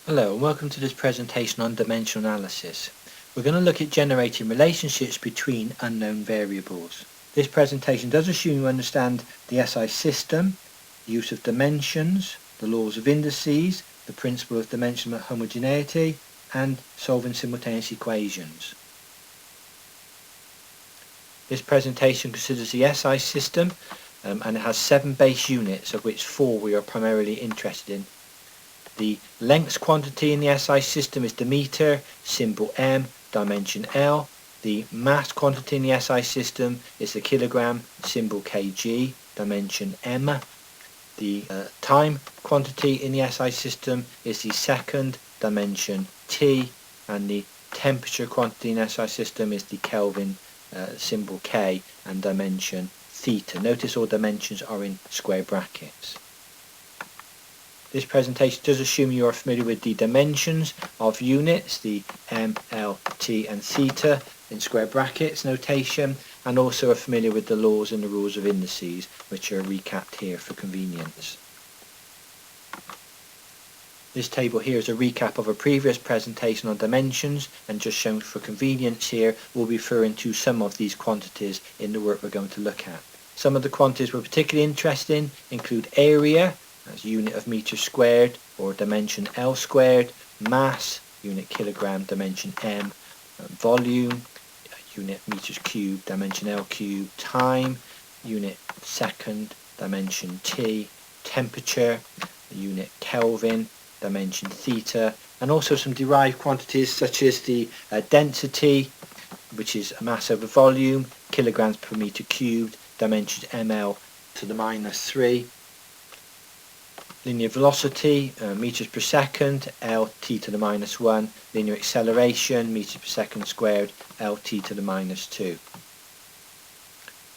Hello and welcome to this presentation on dimensional analysis. We're going to look at generating relationships between unknown variables. This presentation does assume you understand the SI system, the use of dimensions, the laws of indices, the principle of dimensional homogeneity, and solving simultaneous equations. This presentation considers the SI system and it has 7 base units, of which 4 we are primarily interested in. The length quantity in the SI system is the meter, symbol M, dimension L. The mass quantity in the SI system is the kilogram, symbol kg, dimension M. The time quantity in the SI system is the second, dimension T. And the temperature quantity in the SI system is the Kelvin, symbol K, and dimension theta. Notice all dimensions are in square brackets. This presentation does assume you are familiar with the dimensions of units, the M, L, T and theta in square brackets notation, and also are familiar with the laws and the rules of indices, which are recapped here for convenience. This table here is a recap of a previous presentation on dimensions, and just shown for convenience here, we'll be referring to some of these quantities in the work we're going to look at. Some of the quantities we're particularly interested in include area, as unit of meter squared or dimension L squared, mass, unit kilogram, dimension M, volume, unit meters cubed, dimension L cubed, time, unit second, dimension T, temperature, unit Kelvin, dimension theta, and also some derived quantities such as the density, which is mass over volume, kilograms per meter cubed, dimensions ml to the minus 3, linear velocity, meters per second, lt to the minus 1, linear acceleration, meters per second squared, lt to the minus 2.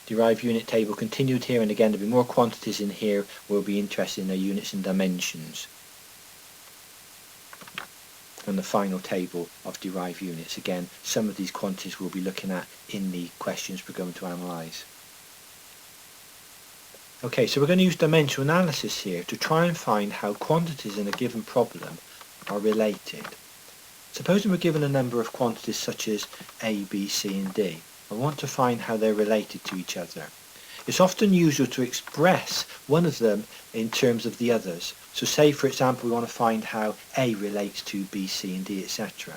Derived unit table continued here, and again there'll be more quantities in here. We'll be interested in their units and dimensions. And the final table of derived units. Again, some of these quantities we'll be looking at in the questions we're going to analyse. Okay, so we're going to use dimensional analysis here to try and find how quantities in a given problem are related. Supposing we're given a number of quantities such as A, B, C and D, I want to find how they're related to each other. It's often usual to express one of them in terms of the others. So say for example we want to find how A relates to B, C and D, etc.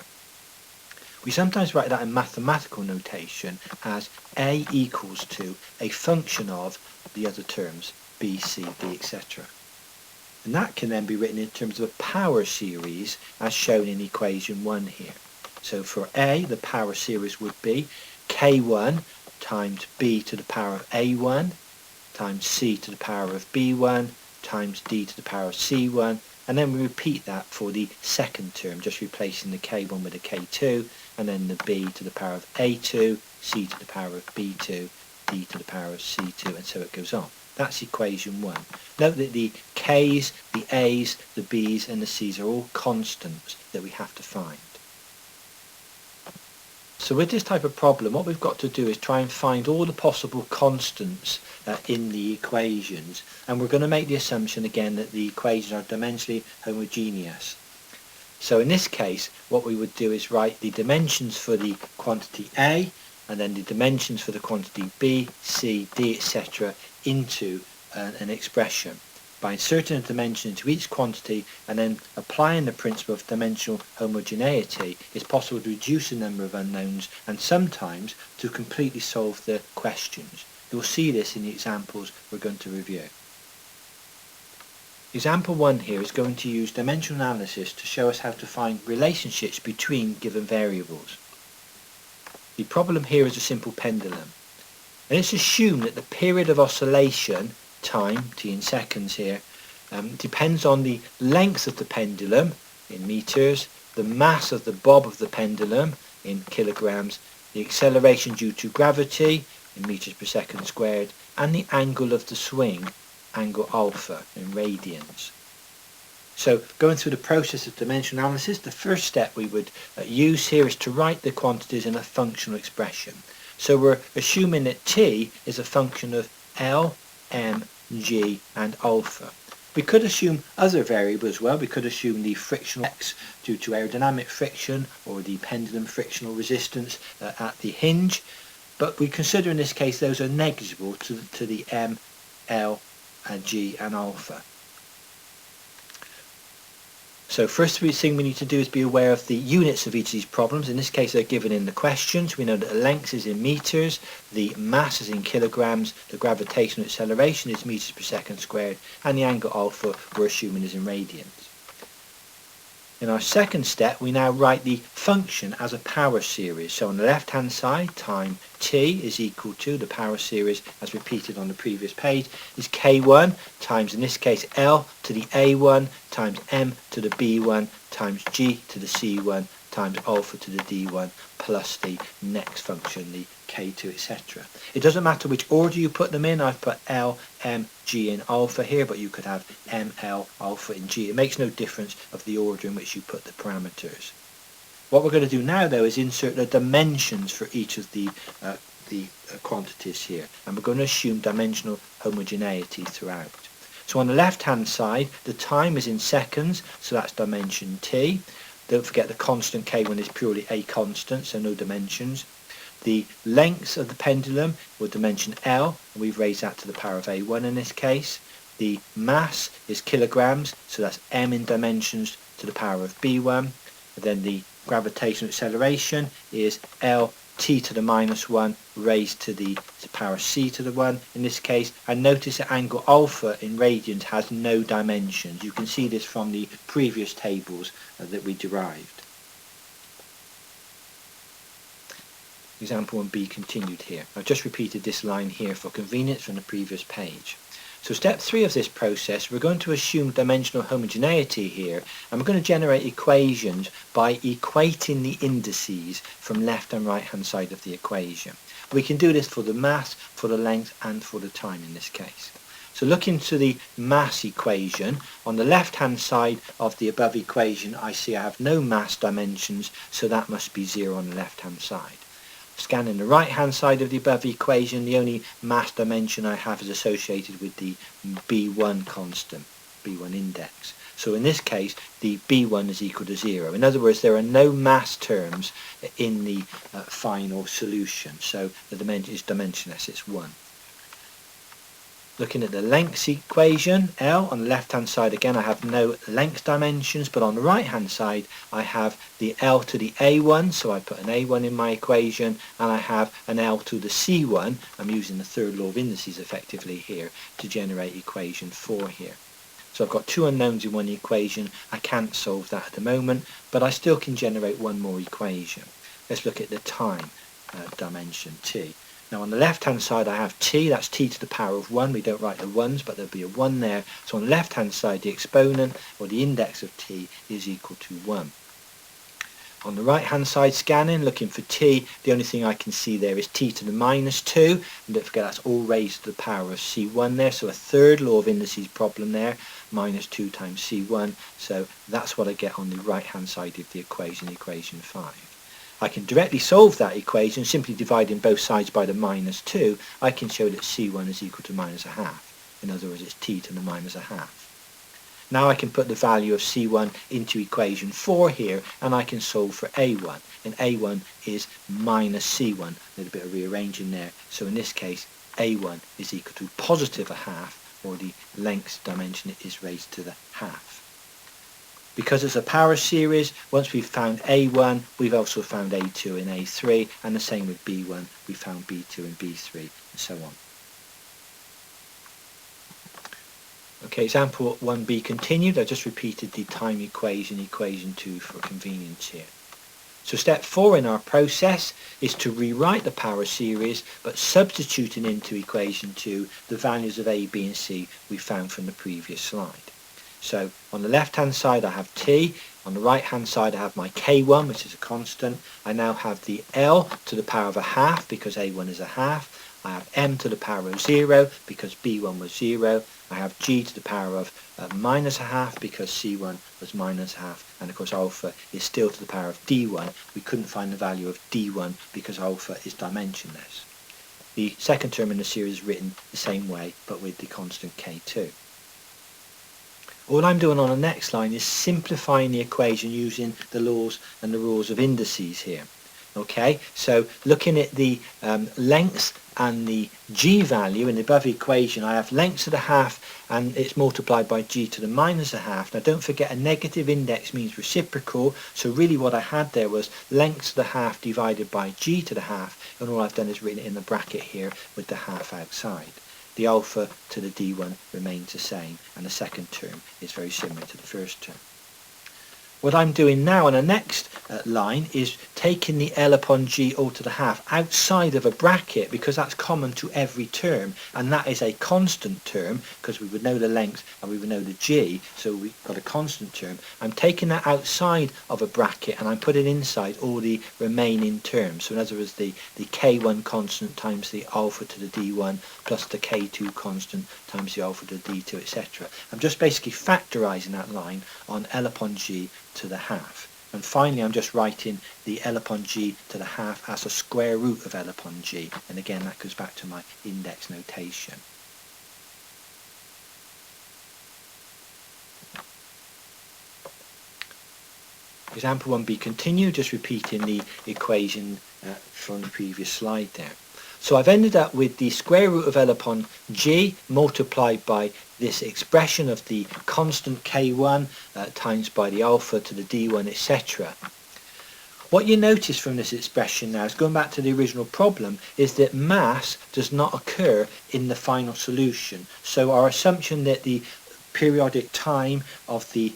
We sometimes write that in mathematical notation as A equals to a function of the other terms, B, C, D, etc. And that can then be written in terms of a power series as shown in equation 1 here. So for A, the power series would be K1 times B to the power of A1 times C to the power of B1 times D to the power of C1, and then we repeat that for the second term, just replacing the K1 with a K2, and then the B to the power of A2, C to the power of B2, D to the power of C2, and so it goes on. That's equation 1. Note that the K's, the A's, the B's and the C's are all constants that we have to find. So with this type of problem, what we've got to do is try and find all the possible constants in the equations, and we're going to make the assumption again that the equations are dimensionally homogeneous. So in this case, what we would do is write the dimensions for the quantity A and then the dimensions for the quantity B, C, D, etc. into an expression. By inserting a dimension into each quantity and then applying the principle of dimensional homogeneity, it's possible to reduce the number of unknowns and sometimes to completely solve the questions. You'll see this in the examples we're going to review. Example 1 here is going to use dimensional analysis to show us how to find relationships between given variables. The problem here is a simple pendulum, and it's assumed that the period of oscillation, time, t in seconds here, depends on the length of the pendulum in meters, the mass of the bob of the pendulum in kilograms, the acceleration due to gravity in meters per second squared, and the angle of the swing, angle alpha, in radians. So going through the process of dimensional analysis, the first step we would use here is to write the quantities in a functional expression. So we're assuming that t is a function of L, M, G and alpha. We could assume other variables as well. We could assume the frictional X due to aerodynamic friction or the pendulum frictional resistance at the hinge, but we consider in this case those are negligible to the M, L, and G and alpha. So first thing we need to do is be aware of the units of each of these problems. In this case they're given in the questions. We know that the length is in meters, the mass is in kilograms, the gravitational acceleration is meters per second squared, and the angle alpha we're assuming is in radians. In our second step we now write the function as a power series. So on the left hand side, time t is equal to the power series as repeated on the previous page is k1 times in this case L to the a1 times m to the b1 times g to the c1 times alpha to the d1 plus the next function, the k2, etc. It doesn't matter which order you put them in. I've put L, M, G in alpha here, but you could have M, L, alpha in G. It makes no difference of the order in which you put the parameters. What we're going to do now though is insert the dimensions for each of the quantities here, and we're going to assume dimensional homogeneity throughout. So on the left hand side the time is in seconds, so that's dimension t. Don't forget the constant k1 is purely a constant, so no dimensions. The length of the pendulum will dimension L, and we've raised that to the power of a1 in this case. The mass is kilograms, so that's m in dimensions to the power of b1. And then the gravitational acceleration is L t to the minus 1 raised to the power c to the 1 in this case. And notice that angle alpha in radians has no dimensions. You can see this from the previous tables that we derived. Example 1b continued here. I've just repeated this line here for convenience from the previous page. So step 3 of this process, we're going to assume dimensional homogeneity here, and we're going to generate equations by equating the indices from left and right hand side of the equation. We can do this for the mass, for the length, and for the time in this case. So look into the mass equation. On the left hand side of the above equation I see I have no mass dimensions, so that must be 0 on the left hand side. Scanning the right hand side of the above equation, the only mass dimension I have is associated with the B1 constant, B1 index. So in this case the B1 is equal to 0. In other words, there are no mass terms in the final solution, so the dimension is dimensionless, it's 1. Looking at the length equation, L, on the left hand side again I have no length dimensions, but on the right hand side I have the L to the A1, so I put an A1 in my equation, and I have an L to the C1. I'm using the third law of indices effectively here to generate equation 4 here. So I've got two unknowns in one equation. I can't solve that at the moment, but I still can generate one more equation. Let's look at the time dimension t. Now on the left hand side I have t, that's t to the power of 1. We don't write the 1s, but there'll be a 1 there. So on the left hand side the exponent, or the index of t, is equal to 1. On the right hand side scanning, looking for t, the only thing I can see there is t to the minus 2, and don't forget that's all raised to the power of c1 there, so a third law of indices problem there, minus 2 times c1, so that's what I get on the right hand side of the equation, equation 5. I can directly solve that equation, simply dividing both sides by the minus 2. I can show that c1 is equal to minus a half. In other words, it's t to the minus a half. Now I can put the value of c1 into equation 4 here, and I can solve for a1. And a1 is minus c1. A little bit of rearranging there. So in this case, a1 is equal to positive a half, or the length dimension is raised to the half. Because it's a power series, once we've found A1, we've also found A2 and A3, and the same with B1, we found B2 and B3, and so on. Okay, example 1b continued. I just repeated the time equation, equation 2 for convenience here. So step 4 in our process is to rewrite the power series, but substituting into equation 2 the values of A, B and C we found from the previous slide. So on the left hand side I have t, on the right hand side I have my k1, which is a constant. I now have the L to the power of a half because a1 is a half. I have m to the power of 0 because b1 was 0. I have g to the power of minus a half because c1 was minus a half. And of course alpha is still to the power of d1. We couldn't find the value of d1 because alpha is dimensionless. The second term in the series is written the same way but with the constant k2. All I'm doing on the next line is simplifying the equation using the laws and the rules of indices here. Okay, so looking at the length and the g value in the above equation, I have length to the half and it's multiplied by g to the minus a half. Now don't forget, a negative index means reciprocal, so really what I had there was length to the half divided by g to the half, and all I've done is written it in the bracket here with the half outside. The alpha to the d1 remains the same, and the second term is very similar to the first term. What I'm doing now on the next line is taking the L upon G all to the half outside of a bracket, because that's common to every term, and that is a constant term because we would know the length and we would know the G, so we've got a constant term. I'm taking that outside of a bracket and I'm putting inside all the remaining terms. So in other words, the K1 constant times the alpha to the D1 plus the K2 constant times the alpha to the D2, etc. I'm just basically factorising that line on L upon G to the half. And finally I'm just writing the L upon G to the half as a square root of L upon G, and again that goes back to my index notation. Example 1b continued, just repeating the equation from the previous slide there. So I've ended up with the square root of L upon G multiplied by this expression of the constant K1 times by the alpha to the D1, etc. What you notice from this expression now, is going back to the original problem, is that mass does not occur in the final solution. So our assumption that the periodic time of the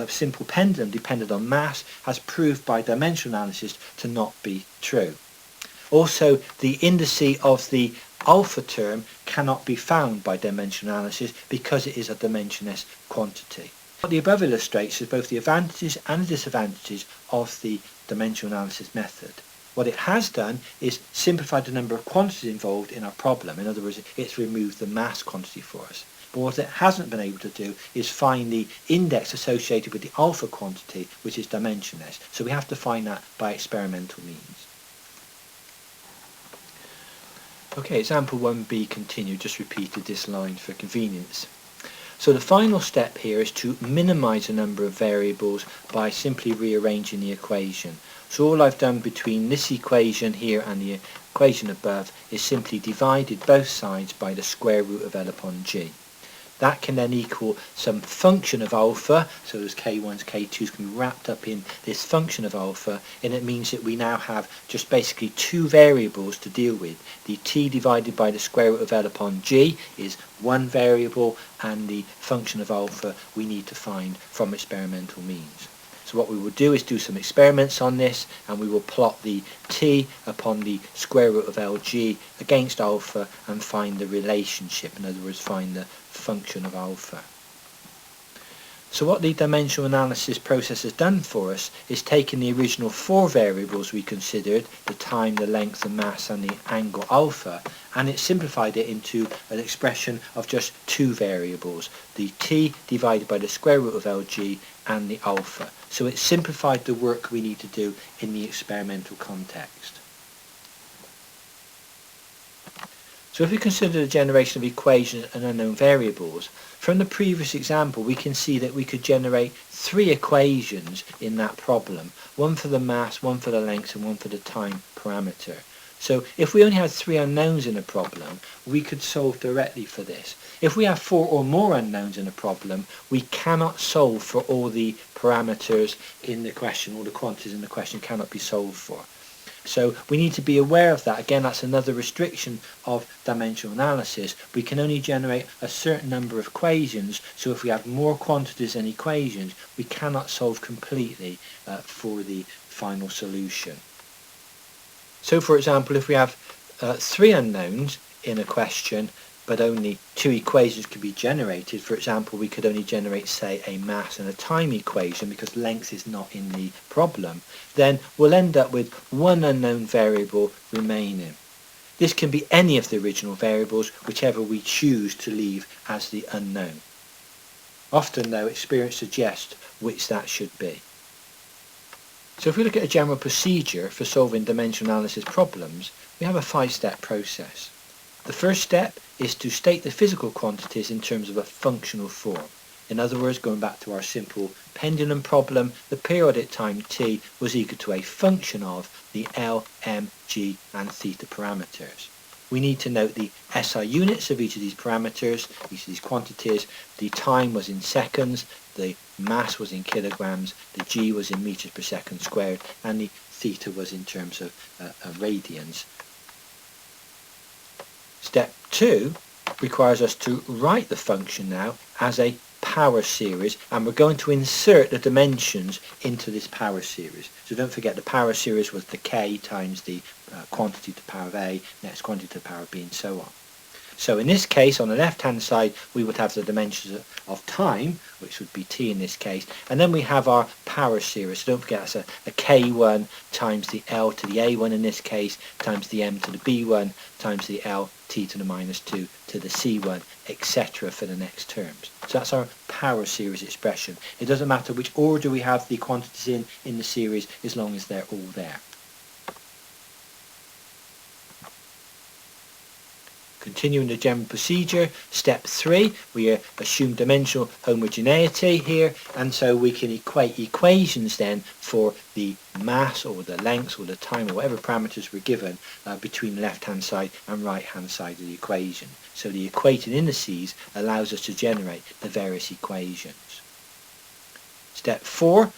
simple pendulum depended on mass has proved by dimensional analysis to not be true. Also, the indice of the alpha term cannot be found by dimensional analysis because it is a dimensionless quantity. What the above illustrates is both the advantages and the disadvantages of the dimensional analysis method. What it has done is simplified the number of quantities involved in our problem. In other words, it's removed the mass quantity for us. But what it hasn't been able to do is find the index associated with the alpha quantity, which is dimensionless. So we have to find that by experimental means. Okay, example 1b continued, just repeated this line for convenience. So the final step here is to minimise the number of variables by simply rearranging the equation. So all I've done between this equation here and the equation above is simply divided both sides by the square root of L upon G. That can then equal some function of alpha, so those K1s, K2s can be wrapped up in this function of alpha, and it means that we now have just basically two variables to deal with. The t divided by the square root of L upon G is one variable, and the function of alpha we need to find from experimental means. So what we will do is do some experiments on this, and we will plot the t upon the square root of Lg against alpha and find the relationship, in other words find the function of alpha. So what the dimensional analysis process has done for us is taken the original four variables we considered, the time, the length, the mass and the angle alpha, and it simplified it into an expression of just two variables, the t divided by the square root of Lg and the alpha. So it simplified the work we need to do in the experimental context. So if we consider the generation of equations and unknown variables, from the previous example we can see that we could generate three equations in that problem, one for the mass, one for the length and one for the time parameter. So if we only had three unknowns in a problem, we could solve directly for this. If we have four or more unknowns in a problem, we cannot solve for all the parameters in the question, all the quantities in the question cannot be solved for. So we need to be aware of that. Again, that's another restriction of dimensional analysis. We can only generate a certain number of equations, so if we have more quantities than equations, we cannot solve completely for the final solution. So for example, if we have three unknowns in a question, but only two equations can be generated, for example, we could only generate, say, a mass and a time equation because length is not in the problem, then we'll end up with one unknown variable remaining. This can be any of the original variables, whichever we choose to leave as the unknown. Often, though, experience suggests which that should be. So if we look at a general procedure for solving dimensional analysis problems, we have a 5-step process. The first step is to state the physical quantities in terms of a functional form. In other words, going back to our simple pendulum problem, the periodic time t was equal to a function of the L, M, G and theta parameters. We need to note the SI units of each of these parameters, each of these quantities. The time was in seconds, the mass was in kilograms, the G was in meters per second squared, and the theta was in terms of radians. Step 2 requires us to write the function now as a power series, and we're going to insert the dimensions into this power series. So don't forget, the power series was the k times the quantity to the power of a, next quantity to the power of b, and so on. So in this case, on the left hand side, we would have the dimensions of time, which would be t in this case, and then we have our power series. So don't forget, that's a k1 times the L to the a1 in this case, times the m to the b1, times the L t to the minus 2 to the c1, etc. for the next terms. So that's our power series expression. It doesn't matter which order we have the quantities in the series, as long as they're all there. Continuing the general procedure, step 3, we assume dimensional homogeneity here, and so we can equate equations then for the mass or the length or the time or whatever parameters we're given between the left hand side and right hand side of the equation. So the equated indices allows us to generate the various equations. Step 4,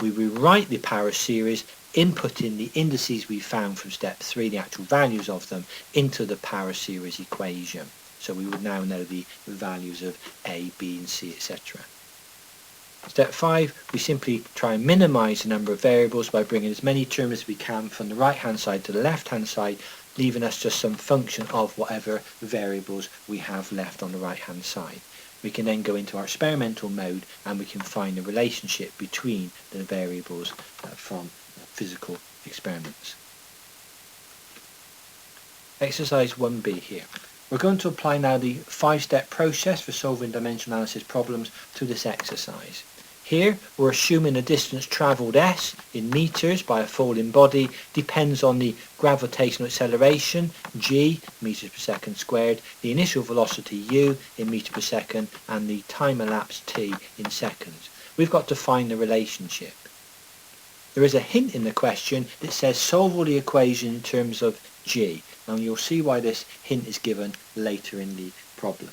we rewrite the power series, inputting the indices we found from step 3, the actual values of them, into the power series equation. So we would now know the values of A, B and C, etc. Step 5, we simply try and minimize the number of variables by bringing as many terms as we can from the right hand side to the left hand side, leaving us just some function of whatever variables we have left on the right hand side. We can then go into our experimental mode and we can find the relationship between the variables from physical experiments. Exercise 1b here. We're going to apply now the 5-step process for solving dimensional analysis problems to this exercise. Here we're assuming the distance travelled s in meters by a falling body depends on the gravitational acceleration g, meters per second squared, the initial velocity u in meters per second, and the time elapsed t in seconds. We've got to find the relationship. There is a hint in the question that says solve all the equation in terms of g, and you'll see why this hint is given later in the problem.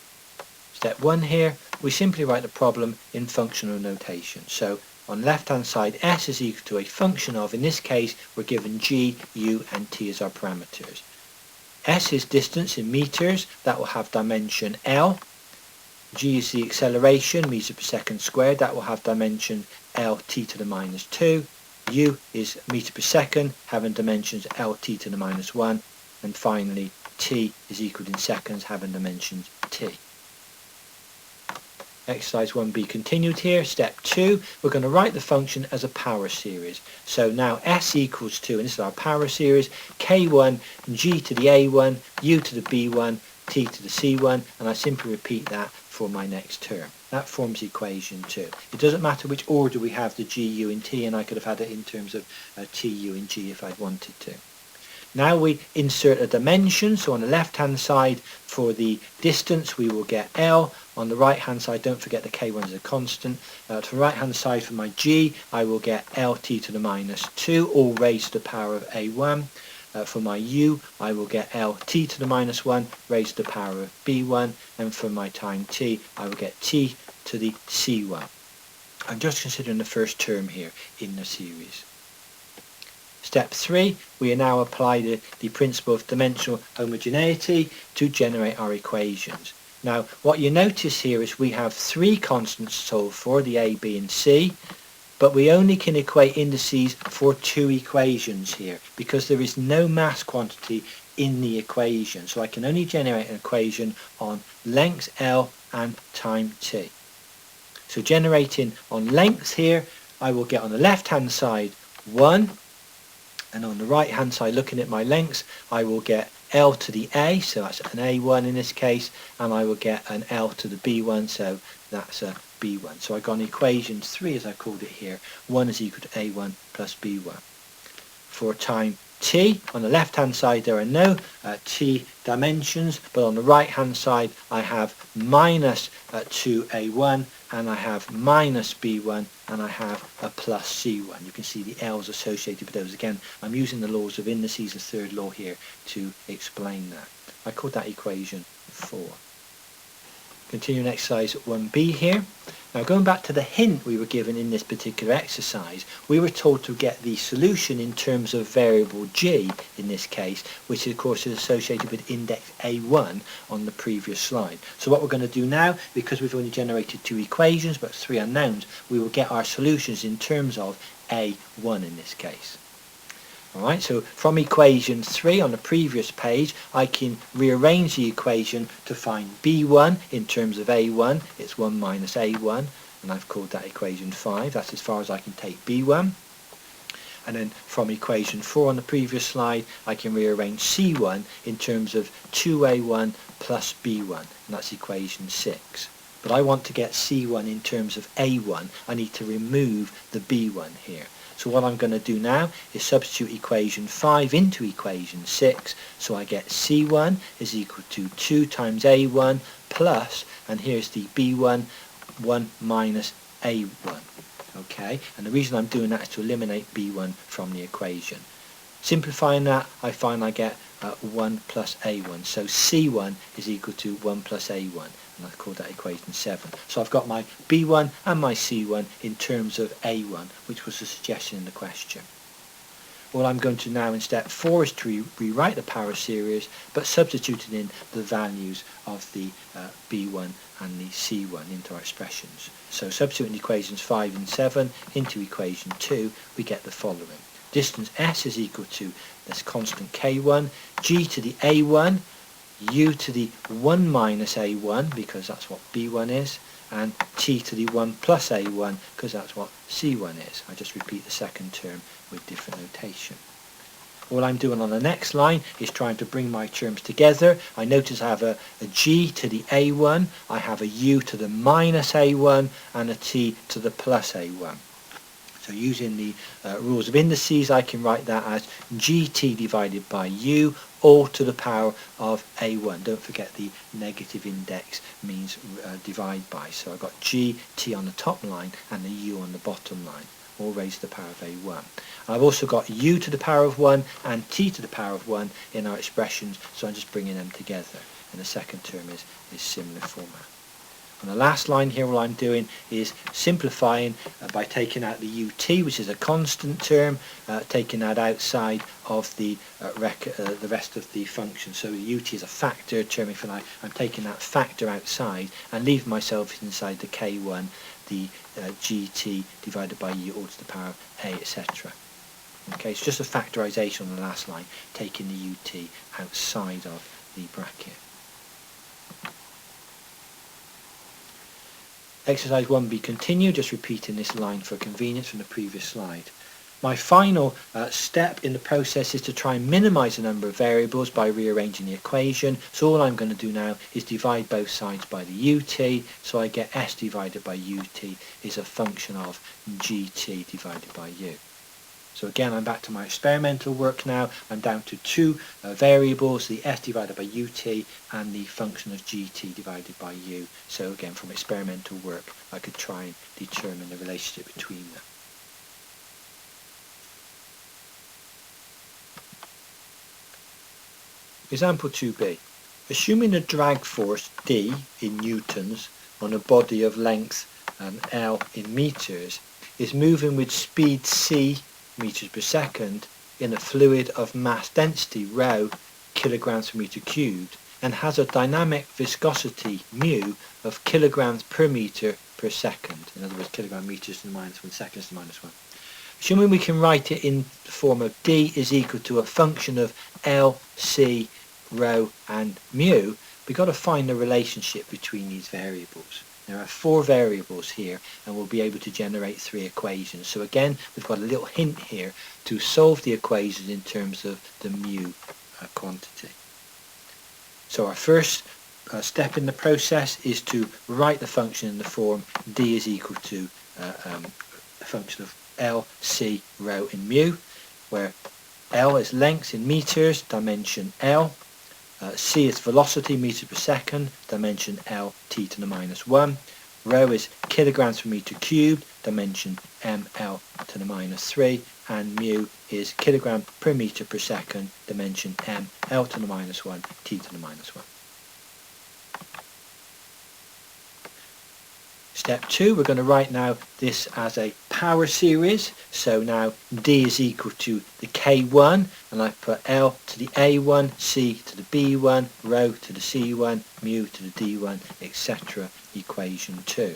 Step 1 here, we simply write the problem in functional notation. So on the left hand side, s is equal to a function of, in this case we're given g, u and t as our parameters. S is distance in meters, that will have dimension L. G is the acceleration, meters per second squared, that will have dimension L t to the minus 2. U is meter per second, having dimensions Lt to the minus 1, and finally T is equal in seconds, having dimensions T. Exercise 1b continued here. Step 2, we're going to write the function as a power series. So now S equals to, and this is our power series, K1 G to the A1, U to the B1, T to the C1, and I simply repeat that for my next term. That forms equation 2. It doesn't matter which order we have the G, U and T, and I could have had it in terms of T, U and G if I'd wanted to. Now we insert a dimension, so on the left hand side for the distance we will get L, on the right hand side don't forget the K1 is a constant, to the right hand side for my G I will get Lt to the minus 2, all raised to the power of A1. For my U I will get Lt to the minus 1 raised to the power of B1, and for my time T I will get T to the C1. I'm just considering the first term here in the series. Step 3, we now apply the principle of dimensional homogeneity to generate our equations. Now what you notice here is we have 3 constants to solve for, the A, B and C, but we only can equate indices for 2 equations here because there is no mass quantity in the equation. So I can only generate an equation on length L and time T. So generating on length here, I will get on the left hand side 1, and on the right hand side looking at my lengths I will get L to the A, so that's an A1 in this case, and I will get an L to the B1, so that's a B1. So I got an equation 3 as I called it here, 1 is equal to A1 plus B1. For time T, on the left hand side there are no T dimensions, but on the right hand side I have minus 2A1 and I have minus B1, and I have a plus C1. You can see the L's associated with those. Again, I'm using the laws of indices, the third law here, to explain that. I called that equation 4. Continuing exercise 1b here. Now going back to the hint we were given in this particular exercise, we were told to get the solution in terms of variable g in this case, which of course is associated with index a1 on the previous slide. So what we're going to do now, because we've only generated 2 equations but 3 unknowns, we will get our solutions in terms of a1 in this case. Alright, so from equation 3 on the previous page, I can rearrange the equation to find b1 in terms of a1. It's 1 minus a1, and I've called that equation 5. That's as far as I can take b1. And then from equation 4 on the previous slide, I can rearrange c1 in terms of 2a1 plus b1, and that's equation 6. But I want to get c1 in terms of a1. I need to remove the b1 here. So what I'm going to do now is substitute equation 5 into equation 6. So I get C1 is equal to 2 times A1 plus, and here's the B1, 1 minus A1. Okay, and the reason I'm doing that is to eliminate B1 from the equation. Simplifying that, I find I get 1 plus A1. So C1 is equal to 1 plus A1. And I've called that equation 7. So I've got my B1 and my C1 in terms of A1, which was a suggestion in the question. All I'm going to now in step 4 is to rewrite the power series, but substituting in the values of the B1 and the C1 into our expressions. So substituting equations 5 and 7 into equation 2, we get the following. Distance S is equal to this constant K1, G to the A1, U to the 1 minus A1, because that's what B1 is, and T to the 1 plus A1, because that's what C1 is. I just repeat the second term with different notation. All I'm doing on the next line is trying to bring my terms together. I notice I have a G to the A1, I have a U to the minus A1, and a T to the plus A1. So using the rules of indices, I can write that as GT divided by U, all to the power of A1. Don't forget the negative index means divide by. So I've got GT on the top line and the U on the bottom line, all raised to the power of A1. I've also got U to the power of 1 and T to the power of 1 in our expressions, so I'm just bringing them together. And the second term is similar format. On the last line here, what I'm doing is simplifying by taking out the ut, which is a constant term, taking that outside of the rest of the function. So the ut is a factor term, if you like. I'm taking that factor outside and leaving myself inside the k1, the gt divided by u all to the power of a, etc. Okay, it's just a factorization on the last line, taking the ut outside of the bracket. Exercise 1b continued, just repeating this line for convenience from the previous slide. My final step in the process is to try and minimize the number of variables by rearranging the equation. So all I'm going to do now is divide both sides by the ut, so I get s divided by ut is a function of gt divided by u. So again, I'm back to my experimental work now. I'm down to 2 variables, the s divided by ut and the function of gt divided by u. So again, from experimental work, I could try and determine the relationship between them. Example 2b. Assuming a drag force D in newtons on a body of length L in meters is moving with speed c meters per second in a fluid of mass density rho kilograms per meter cubed and has a dynamic viscosity mu of kilograms per meter per second. In other words, kilogram meters to the minus 1, seconds to the minus 1. Assuming we can write it in the form of D is equal to a function of L, C, rho and mu, we've got to find the relationship between these variables. There are 4 variables here and we'll be able to generate 3 equations. So again, we've got a little hint here to solve the equations in terms of the mu quantity. So our first step in the process is to write the function in the form D is equal to a function of L, C, rho in mu, where L is length in meters, dimension L, C is velocity meters per second, dimension L, t to the minus 1, Rho is kilograms per meter cubed, dimension ml to the minus 3, and mu is kilogram per meter per second, dimension ml to the minus 1, t to the minus 1. Step 2, we're going to write now this as a power series. So now D is equal to the K1, and I put L to the A1, C to the B1, rho to the C1, mu to the D1, etc. Equation 2.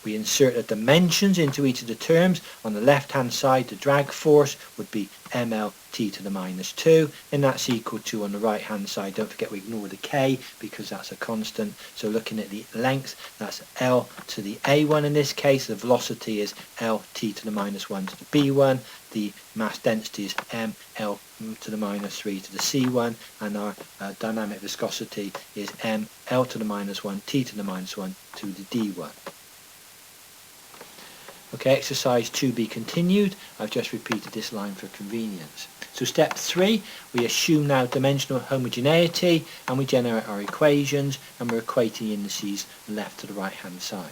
We insert the dimensions into each of the terms. On the left hand side, the drag force would be ml t to the minus 2, and that's equal to, on the right hand side, don't forget we ignore the k because that's a constant, so looking at the length, that's L to the A1 in this case. The velocity is L t to the minus 1 to the B1, the mass density is ml to the minus 3 to the C1, and our dynamic viscosity is ml to the minus 1 t to the minus 1 to the D1. Okay, exercise 2b continued. I've just repeated this line for convenience. So step 3, we assume now dimensional homogeneity, and we generate our equations, and we're equating indices left to the right hand side.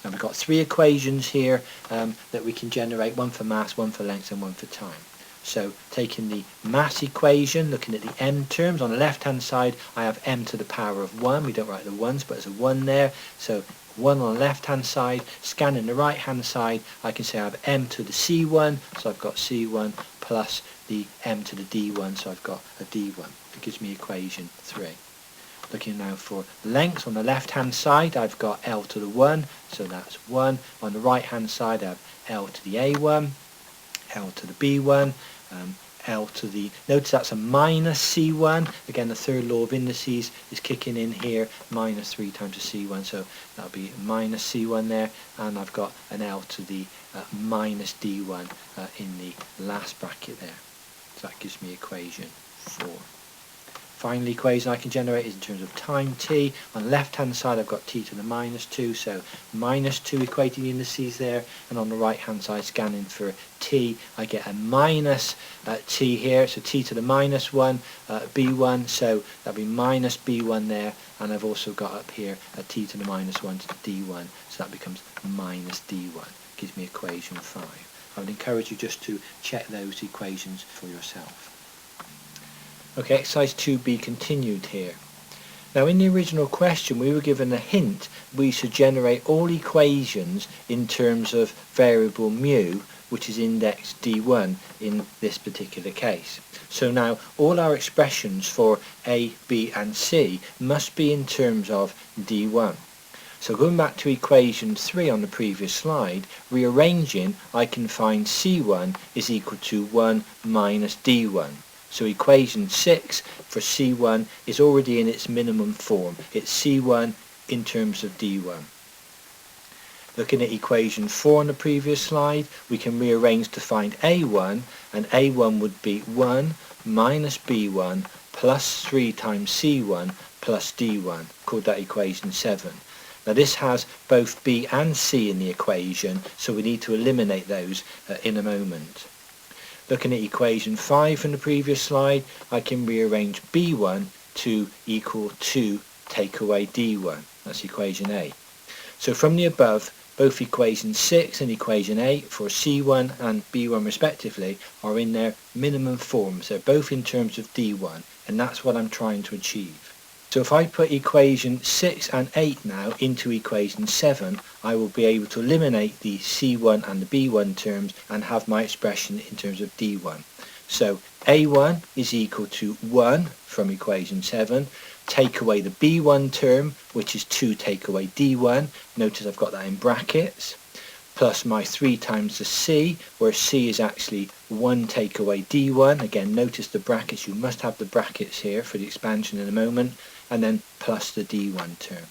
Now we've got 3 equations here that we can generate, one for mass, one for length, and one for time. So taking the mass equation, looking at the m terms, on the left hand side I have m to the power of 1. We don't write the ones, but there's a 1 there. So 1 on the left hand side, scanning the right hand side, I can say I have m to the C1, so I've got C1 plus the m to the D1, so I've got a D1. It gives me equation 3. Looking now for length, on the left hand side I've got L to the 1, so that's 1. On the right hand side I have L to the A1, L to the B1, L to the, notice that's a minus C1, again the third law of indices is kicking in here, minus 3 times the C1, so that'll be minus C1 there, and I've got an L to the minus D1 in the last bracket there. So that gives me equation 4. Final equation I can generate is in terms of time t. On the left hand side I've got t to the minus 2, so minus 2 equating the indices there, and on the right hand side scanning for t I get a minus t here, so t to the minus 1 b1, so that'll be minus b1 there, and I've also got up here a t to the minus 1 to the d1, so that becomes minus d1. Gives me equation 5. I would encourage you just to check those equations for yourself. Okay, exercise 2b continued here. Now in the original question we were given a hint we should generate all equations in terms of variable mu, which is index D1 in this particular case. So now all our expressions for A, B and C must be in terms of D1. So going back to equation 3 on the previous slide, rearranging, I can find C1 is equal to 1 minus D1. So equation 6 for C1 is already in its minimum form. It's C1 in terms of D1. Looking at equation 4 on the previous slide, we can rearrange to find A1, and A1 would be 1 minus B1 plus 3 times C1 plus D1. Called that equation 7. Now this has both B and C in the equation, so we need to eliminate those in a moment. Looking at equation 5 from the previous slide, I can rearrange B1 to equal 2 take away D1. That's equation 8. So from the above, both equation 6 and equation 8 for C1 and B1 respectively are in their minimum forms. They're both in terms of D1, and that's what I'm trying to achieve. So if I put equation 6 and 8 now into equation 7, I will be able to eliminate the C1 and the B1 terms and have my expression in terms of D1. So A1 is equal to 1 from equation 7, take away the B1 term, which is 2 take away D1, notice I've got that in brackets, plus my 3 times the C, where C is actually 1 take away D1, again notice the brackets, you must have the brackets here for the expansion in a moment, and then plus the D1 term.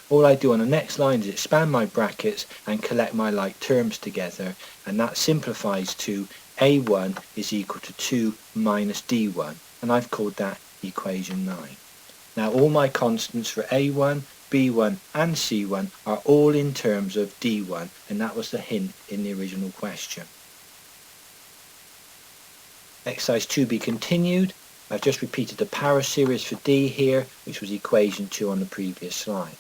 All I do on the next line is expand my brackets and collect my like terms together, and that simplifies to A1 is equal to 2 minus D1, and I've called that equation 9. Now all my constants for A1, B1 and C1 are all in terms of D1, and that was the hint in the original question. Exercise 2b continued. I've just repeated the power series for D here, which was equation 2 on the previous slide.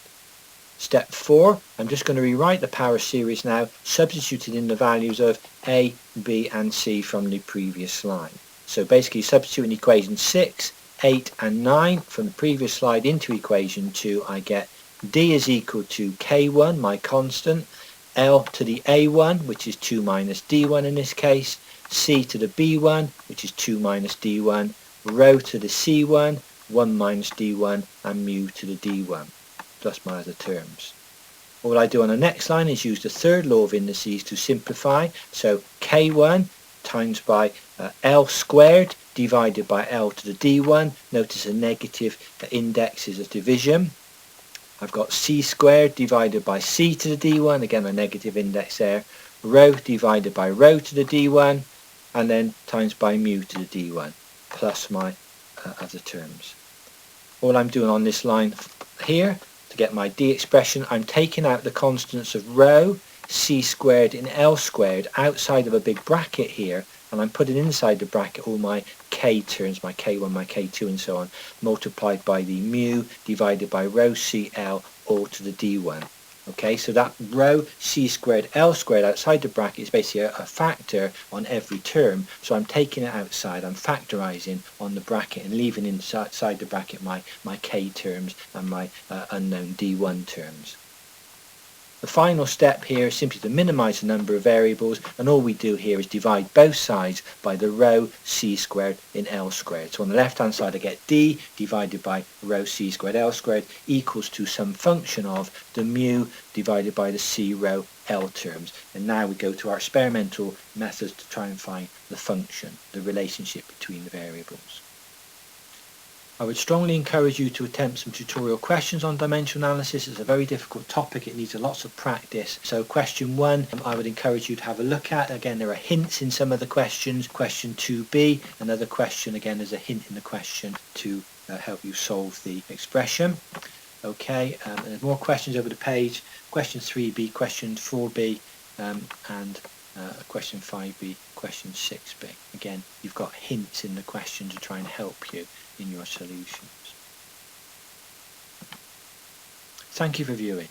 Step 4, I'm just going to rewrite the power series now, substituting in the values of A, B and C from the previous slide. So basically substituting equation 6, 8 and 9 from the previous slide into equation 2, I get D is equal to K1, my constant, L to the A1, which is 2 minus D1 in this case, C to the B1, which is 2 minus D1, rho to the C1, 1 minus D1, and mu to the D1, plus my other terms. All I do on the next line is use the third law of indices to simplify. So K1 times by L squared divided by L to the D1. Notice a negative index is a division. I've got C squared divided by C to the D1, again a negative index there, rho divided by rho to the D1, and then times by mu to the D1, plus my other terms. All I'm doing on this line here, to get my D expression, I'm taking out the constants of rho, C squared and L squared outside of a big bracket here, and I'm putting inside the bracket all my K terms, my K1, my K2 and so on, multiplied by the mu divided by rho CL all to the D1. Okay, so that rho C squared L squared outside the bracket is basically a factor on every term, so I'm taking it outside, I'm factorising on the bracket and leaving inside the bracket my K terms and my unknown D1 terms. The final step here is simply to minimise the number of variables, and all we do here is divide both sides by the rho C squared in L squared. So on the left hand side I get D divided by rho C squared L squared equals to some function of the mu divided by the C rho L terms. And now we go to our experimental methods to try and find the function, the relationship between the variables. I would strongly encourage you to attempt some tutorial questions on dimensional analysis. It's a very difficult topic, it needs lots of practice. So question 1 I would encourage you to have a look at. Again, there are hints in some of the questions. Question 2b, another question, again there's a hint in the question to help you solve the expression. Okay, and there's more questions over the page. Question 3b, question 4b and question 5b, question 6b. Again, you've got hints in the question to try and help you in your solutions. Thank you for viewing.